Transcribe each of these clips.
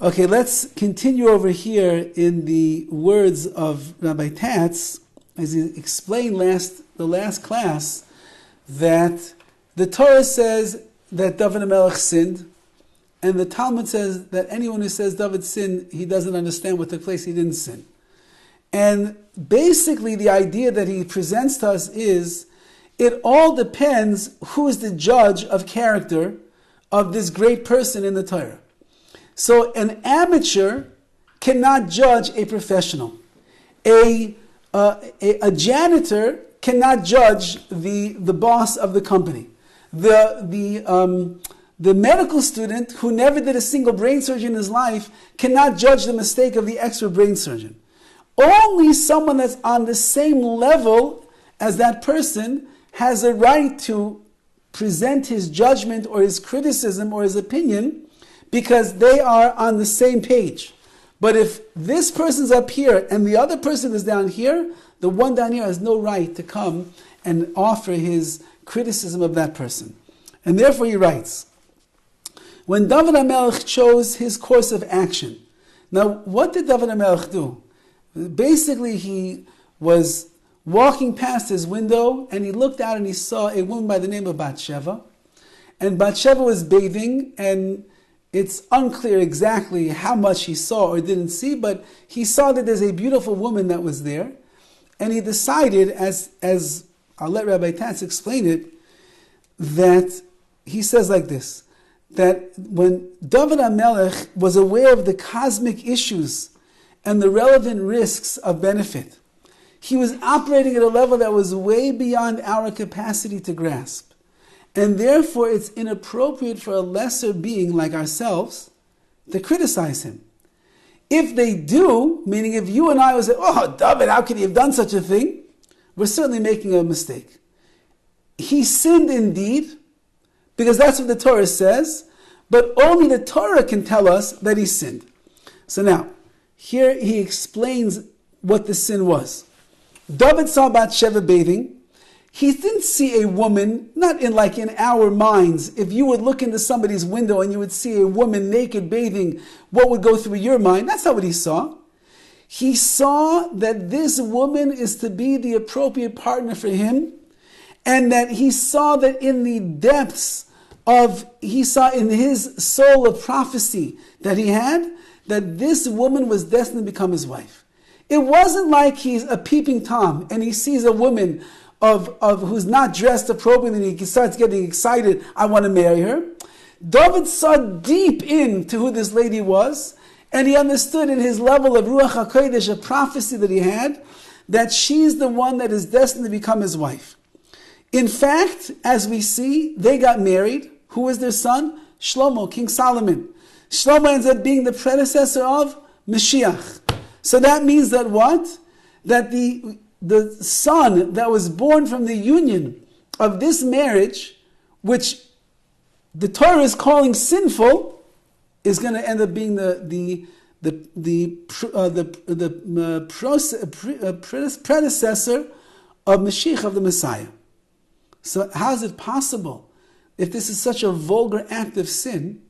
Okay, let's continue over here in the words of Rabbi Tatz, as he explained the last class, that the Torah says that Dovid HaMelech sinned, and the Talmud says that anyone who says David sinned, he doesn't understand what took place, he didn't sin. And basically the idea that he presents to us is, it all depends who is the judge of character of this great person in the Torah. So an amateur cannot judge a professional. A janitor cannot judge the boss of the company. The medical student who never did a single brain surgery in his life cannot judge the mistake of the expert brain surgeon. Only someone that's on the same level as that person has a right to present his judgment or his criticism or his opinion, because they are on the same page. But if this person's up here and the other person is down here, the one down here has no right to come and offer his criticism of that person. And therefore he writes, when Dovid HaMelech chose his course of action. Now, what did Dovid HaMelech do? Basically, he was walking past his window and he looked out and he saw a woman by the name of Bathsheba. And Bathsheba was bathing, and it's unclear exactly how much he saw or didn't see, but he saw that there's a beautiful woman that was there. And he decided, as I'll let Rabbi Tatz explain it, that he says like this, that when Dovid HaMelech was aware of the cosmic issues and the relevant risks of benefit, he was operating at a level that was way beyond our capacity to grasp. And therefore it's inappropriate for a lesser being like ourselves to criticize him. If they do, meaning if you and I would say, oh, David, how could he have done such a thing? We're certainly making a mistake. He sinned indeed, because that's what the Torah says, but only the Torah can tell us that he sinned. So now, here he explains what the sin was. David saw Bathsheba bathing. He didn't see a woman, not in our minds. If you would look into somebody's window and you would see a woman naked bathing, what would go through your mind? That's not what he saw. He saw that this woman is to be the appropriate partner for him, and that he saw that in the depths he saw in his soul of prophecy that he had, that this woman was destined to become his wife. It wasn't like he's a peeping Tom and he sees a woman of who's not dressed appropriately and he starts getting excited, I want to marry her. David saw deep into who this lady was, and he understood in his level of Ruach HaKodesh, a prophecy that he had, that she's the one that is destined to become his wife. In fact, as we see, they got married. Who was their son? Shlomo, King Solomon. Shlomo ends up being the predecessor of Mashiach. So that means that what? That the son that was born from the union of this marriage, which the Torah is calling sinful, is going to end up being the predecessor of Mashiach, of the Messiah. So how is it possible, if this is such a vulgar act of sin,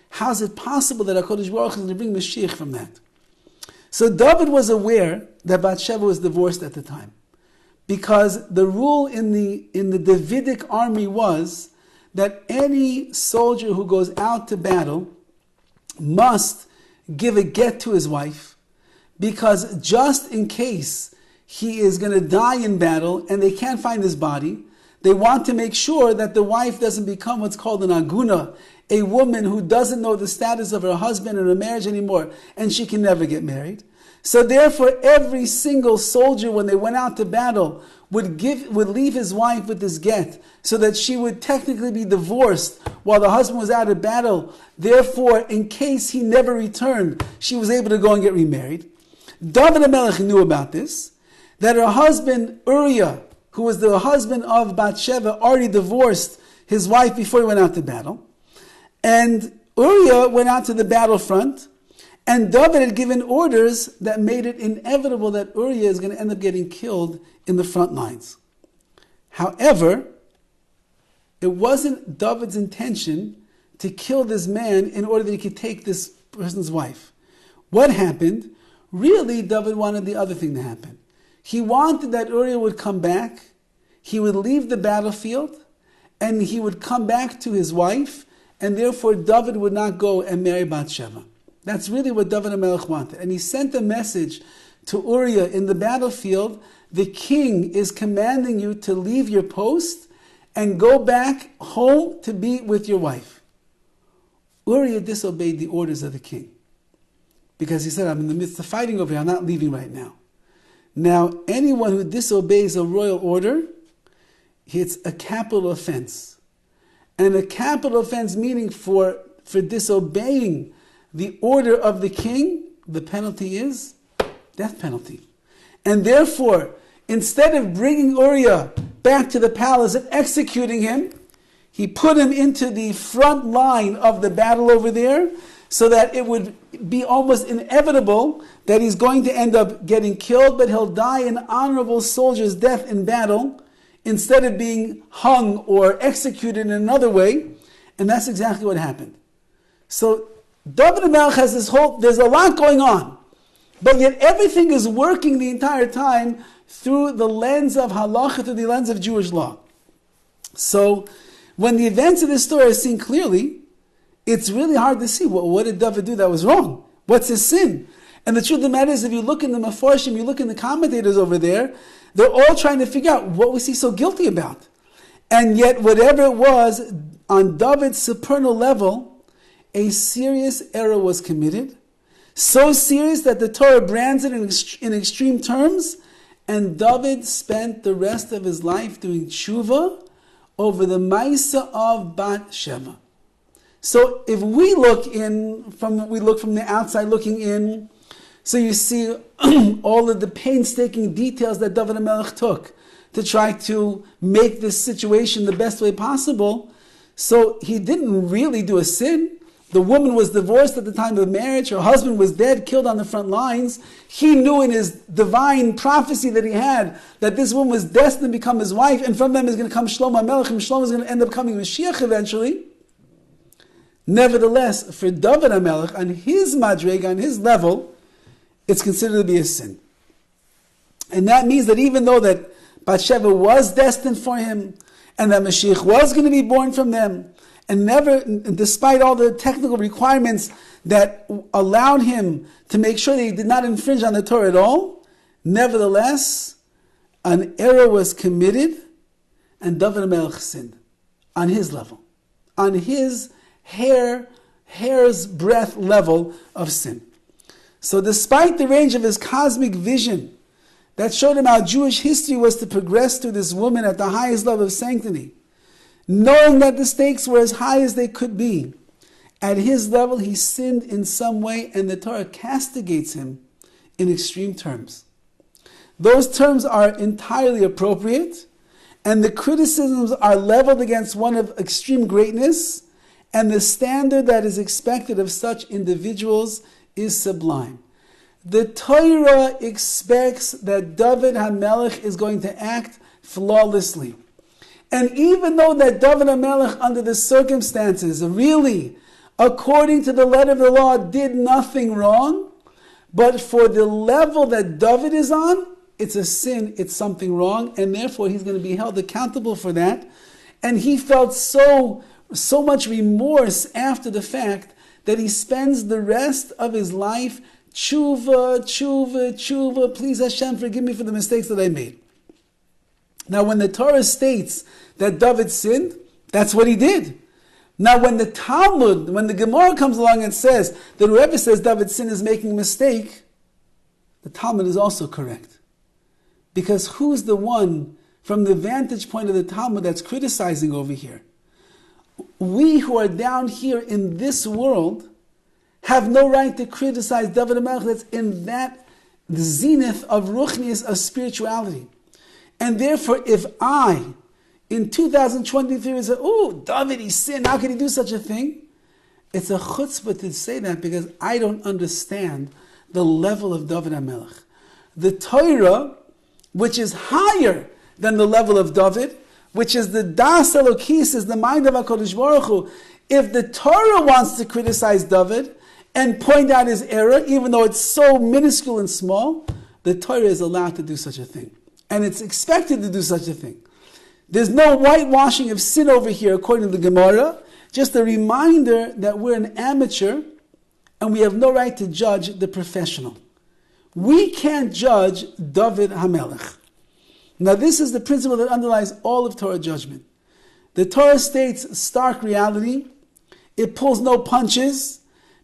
how is it possible that HaKadosh Baruch Hu is going to bring Mashiach from that? So David was aware that Bathsheba was divorced at the time, because the rule in the Davidic army was that any soldier who goes out to battle must give a get to his wife, because just in case he is going to die in battle and they can't find his body, they want to make sure that the wife doesn't become what's called an aguna, a woman who doesn't know the status of her husband and her marriage anymore, and she can never get married. So therefore, every single soldier, when they went out to battle, would leave his wife with this get, so that she would technically be divorced while the husband was out of battle. Therefore, in case he never returned, she was able to go and get remarried. Dovid HaMelech knew about this, that her husband Uriah, who was the husband of Bathsheba, already divorced his wife before he went out to battle. And Uriah went out to the battlefront, and David had given orders that made it inevitable that Uriah is going to end up getting killed in the front lines. However, it wasn't David's intention to kill this man in order that he could take this person's wife. What happened? Really, Dovid wanted the other thing to happen. He wanted that Uriah would come back, he would leave the battlefield, and he would come back to his wife, and therefore Dovid would not go and marry Bathsheba. That's really what Dovid HaMelech wanted. And he sent a message to Uriah in the battlefield: the king is commanding you to leave your post and go back home to be with your wife. Uriah disobeyed the orders of the king, because he said, I'm in the midst of fighting over here, I'm not leaving right now. Now, anyone who disobeys a royal order, it's a capital offense. And a capital offense meaning for disobeying the order of the king, the penalty is death penalty. And therefore, instead of bringing Uriah back to the palace and executing him, he put him into the front line of the battle over there, so that it would be almost inevitable that he's going to end up getting killed, but he'll die an honorable soldier's death in battle, instead of being hung or executed in another way. And that's exactly what happened. So Dovid HaMelech has there's a lot going on, but yet everything is working the entire time through the lens of halacha, through the lens of Jewish law. So when the events of this story are seen clearly, it's really hard to see, what did Dovid do that was wrong? What's his sin? And the truth of the matter is, if you look in the Mefarshim, you look in the commentators over there, they're all trying to figure out, what was he so guilty about? And yet, whatever it was, on David's supernal level, a serious error was committed. So serious that the Torah brands it in extreme terms, and David spent the rest of his life doing tshuva over the Maisa of Bathsheba. So if we look from the outside looking in, so you see all of the painstaking details that Dovid HaMelech took to try to make this situation the best way possible. So he didn't really do a sin. The woman was divorced at the time of marriage. Her husband was dead, killed on the front lines. He knew in his divine prophecy that he had that this woman was destined to become his wife, and from them is going to come Shlomo HaMelech, and Shlomo is going to end up becoming Mashiach eventually. Nevertheless, for Dovid HaMelech, on his madrega, on his level, it's considered to be a sin. And that means that even though that Bathsheba was destined for him, and that Mashiach was going to be born from them, and despite all the technical requirements that allowed him to make sure that he did not infringe on the Torah at all, nevertheless, an error was committed, and Dovid HaMelech sinned on his level, on his hair's breadth level of sin. So despite the range of his cosmic vision that showed him how Jewish history was to progress to this woman at the highest level of sanctity, knowing that the stakes were as high as they could be, at his level he sinned in some way, and the Torah castigates him in extreme terms. Those terms are entirely appropriate, and the criticisms are leveled against one of extreme greatness, and the standard that is expected of such individuals is sublime. The Torah expects that Dovid HaMelech is going to act flawlessly. And even though that Dovid HaMelech, under the circumstances, really, according to the letter of the law, did nothing wrong, but for the level that Dovid is on, it's a sin, it's something wrong, and therefore he's going to be held accountable for that. And he felt so much remorse after the fact that he spends the rest of his life tshuva, please Hashem, forgive me for the mistakes that I made. Now when the Torah states that David sinned, that's what he did. Now when the Talmud, when the Gemara comes along and says that whoever says David's sin is making a mistake, the Talmud is also correct. Because who's the one, from the vantage point of the Talmud, that's criticizing over here? We who are down here in this world have no right to criticize Dovid HaMelech that's in that zenith of ruchnius, of spirituality. And therefore, if I, in 2023, would say, oh, David, he sinned, how could he do such a thing? It's a chutzpah to say that because I don't understand the level of Dovid HaMelech. The Torah, which is higher than the level of David, which is the Das Elokis, is the mind of HaKadosh Baruch Hu. If the Torah wants to criticize David, and point out his error, even though it's so minuscule and small, the Torah is allowed to do such a thing. And it's expected to do such a thing. There's no whitewashing of sin over here, according to the Gemara. Just a reminder that we're an amateur and we have no right to judge the professional. We can't judge Dovid HaMelech. Now this is the principle that underlies all of Torah judgment. The Torah states stark reality. It pulls no punches,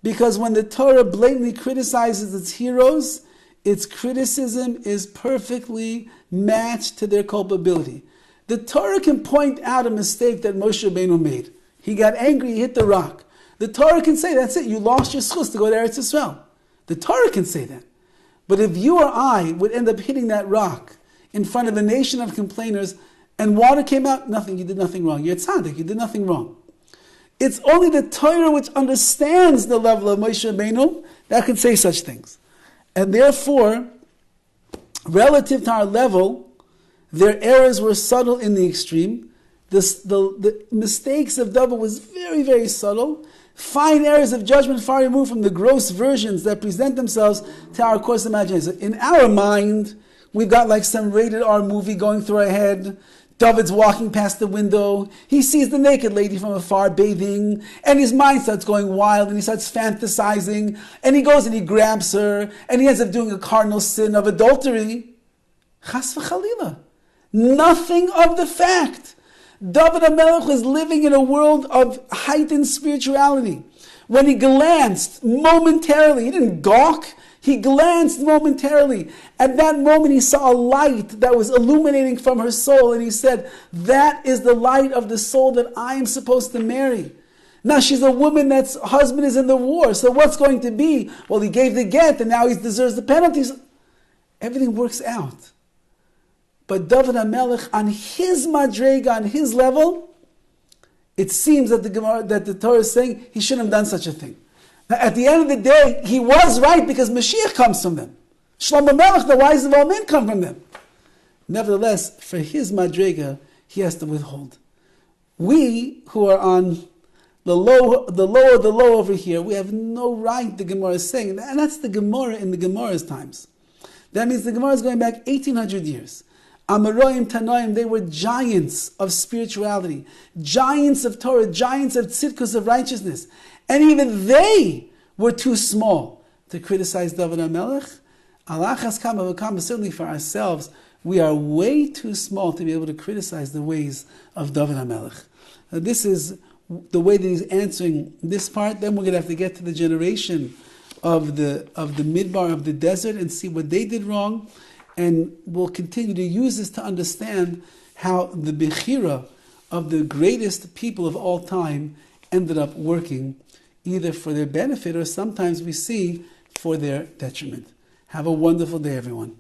because when the Torah blatantly criticizes its heroes, its criticism is perfectly matched to their culpability. The Torah can point out a mistake that Moshe Rabbeinu made. He got angry, he hit the rock. The Torah can say, that's it, you lost your schus to go to Eretz Yisrael. The Torah can say that. But if you or I would end up hitting that rock in front of a nation of complainers and water came out, nothing, you did nothing wrong. You're tzaddik, you did nothing wrong. It's only the Torah which understands the level of Moshe Rabbeinu that can say such things. And therefore, relative to our level, their errors were subtle in the extreme. The mistakes of Dovid was very, very subtle. Fine errors of judgment far removed from the gross versions that present themselves to our coarse imagination. In our mind, we've got like some rated R movie going through our head. David's walking past the window. He sees the naked lady from afar bathing, and his mind starts going wild, and he starts fantasizing, and he goes and he grabs her, and he ends up doing a cardinal sin of adultery. Chas v'chalila. Nothing of the fact. Dovid HaMelech was living in a world of heightened spirituality. When he glanced momentarily, he didn't gawk, he glanced momentarily. At that moment he saw a light that was illuminating from her soul, and he said, that is the light of the soul that I am supposed to marry. Now she's a woman that's husband is in the war, so what's going to be? Well, he gave the get and now he deserves the penalties. Everything works out. But Dovid HaMelech, on his madrega, on his level, it seems that the Torah is saying he shouldn't have done such a thing. Now, at the end of the day, he was right because Mashiach comes from them. Shlomo Melech, the wise of all men, come from them. Nevertheless, for his madrega, he has to withhold. We, who are on the low over here, we have no right, the Gemara is saying, and that's the Gemara in the Gemara's times. That means the Gemara is going back 1800 years. Amoraim, Tanoim, they were giants of spirituality, giants of Torah, giants of tzidkus, of righteousness. And even they were too small to criticize Dovid HaMelech. Alachas kama v'kama, certainly for ourselves, we are way too small to be able to criticize the ways of Dovid HaMelech. Now, this is the way that he's answering this part. Then we're going to have to get to the generation of the midbar, of the desert, and see what they did wrong. And we'll continue to use this to understand how the Bechira of the greatest people of all time ended up working either for their benefit or sometimes we see for their detriment. Have a wonderful day, everyone.